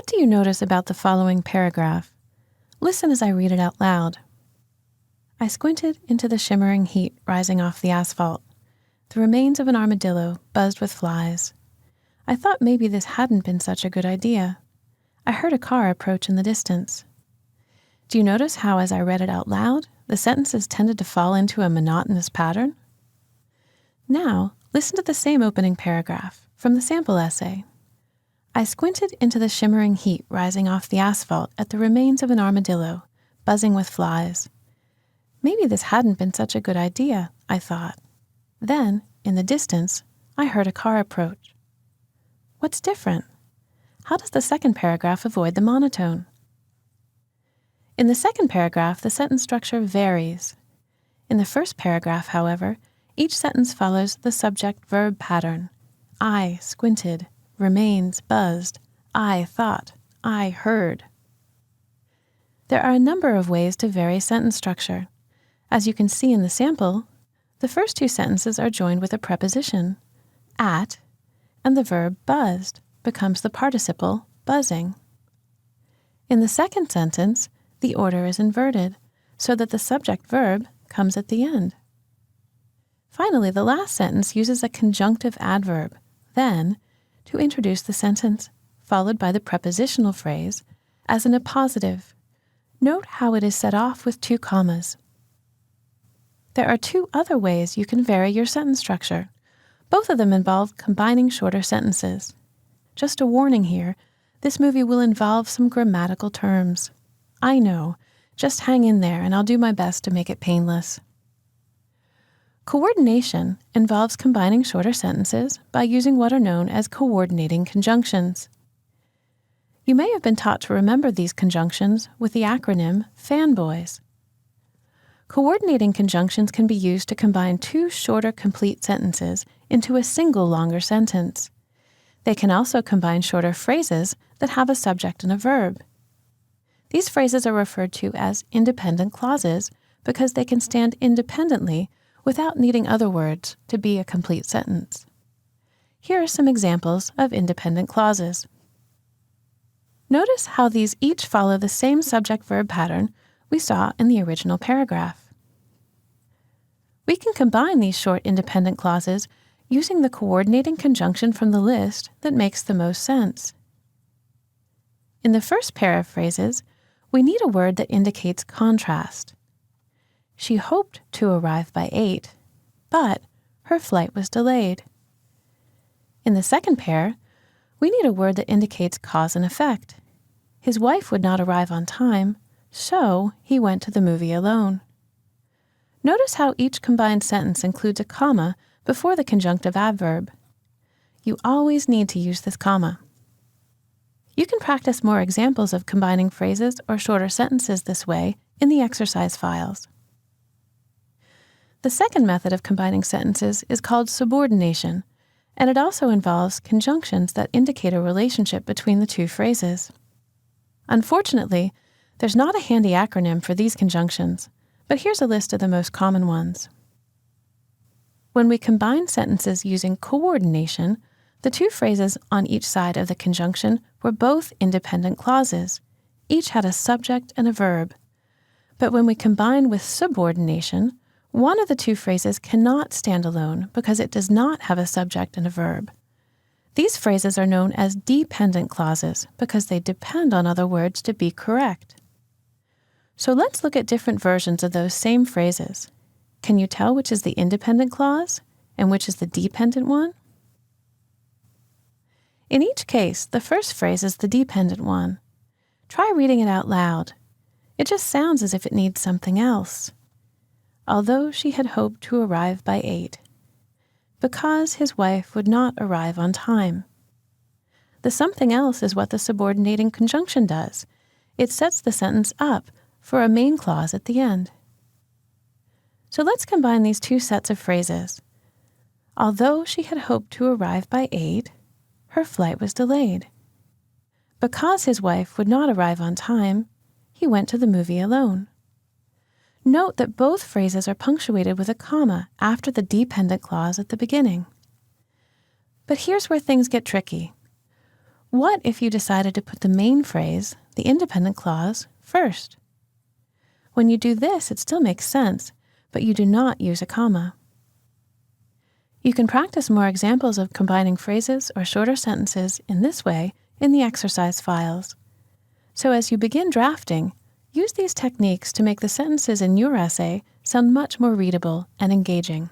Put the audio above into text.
What do you notice about the following paragraph? Listen as I read it out loud. I squinted into the shimmering heat rising off the asphalt. The remains of an armadillo buzzed with flies. I thought maybe this hadn't been such a good idea. I heard a car approach in the distance. Do you notice how, as I read it out loud, the sentences tended to fall into a monotonous pattern? Now, listen to the same opening paragraph from the sample essay. I squinted into the shimmering heat rising off the asphalt at the remains of an armadillo, buzzing with flies. Maybe this hadn't been such a good idea, I thought. Then, in the distance, I heard a car approach. What's different? How does the second paragraph avoid the monotone? In the second paragraph, the sentence structure varies. In the first paragraph, however, each sentence follows the subject-verb pattern. I squinted, remains buzzed, I thought, I heard. There are a number of ways to vary sentence structure. As you can see in the sample, the first two sentences are joined with a preposition, at, and the verb buzzed becomes the participle buzzing. In the second sentence, the order is inverted, so that the subject verb comes at the end. Finally, the last sentence uses a conjunctive adverb, then, to introduce the sentence, followed by the prepositional phrase, as an appositive. Note how it is set off with 2 commas. There are 2 other ways you can vary your sentence structure. Both of them involve combining shorter sentences. Just a warning here, this movie will involve some grammatical terms. I know, just hang in there and I'll do my best to make it painless. Coordination involves combining shorter sentences by using what are known as coordinating conjunctions. You may have been taught to remember these conjunctions with the acronym FANBOYS. Coordinating conjunctions can be used to combine 2 shorter complete sentences into a single longer sentence. They can also combine shorter phrases that have a subject and a verb. These phrases are referred to as independent clauses because they can stand independently without needing other words to be a complete sentence. Here are some examples of independent clauses. Notice how these each follow the same subject-verb pattern we saw in the original paragraph. We can combine these short independent clauses using the coordinating conjunction from the list that makes the most sense. In the first pair of phrases, we need a word that indicates contrast. She hoped to arrive by 8, but her flight was delayed. In the second pair, we need a word that indicates cause and effect. His wife would not arrive on time, so he went to the movie alone. Notice how each combined sentence includes a comma before the conjunctive adverb. You always need to use this comma. You can practice more examples of combining phrases or shorter sentences this way in the exercise files. The second method of combining sentences is called subordination, and it also involves conjunctions that indicate a relationship between the 2 phrases. Unfortunately, there's not a handy acronym for these conjunctions, but here's a list of the most common ones. When we combine sentences using coordination, the 2 phrases on each side of the conjunction were both independent clauses. Each had a subject and a verb. But when we combine with subordination, one of the 2 phrases cannot stand alone because it does not have a subject and a verb. These phrases are known as dependent clauses because they depend on other words to be correct. So let's look at different versions of those same phrases. Can you tell which is the independent clause and which is the dependent one? In each case, the first phrase is the dependent one. Try reading it out loud. It just sounds as if it needs something else. Although she had hoped to arrive by 8, because his wife would not arrive on time. The something else is what the subordinating conjunction does. It sets the sentence up for a main clause at the end. So let's combine these 2 sets of phrases. Although she had hoped to arrive by 8, her flight was delayed. Because his wife would not arrive on time, he went to the movie alone. Note that both phrases are punctuated with a comma after the dependent clause at the beginning. But here's where things get tricky. What if you decided to put the main phrase, the independent clause, first? When you do this, it still makes sense, but you do not use a comma. You can practice more examples of combining phrases or shorter sentences in this way in the exercise files. So as you begin drafting, use these techniques to make the sentences in your essay sound much more readable and engaging.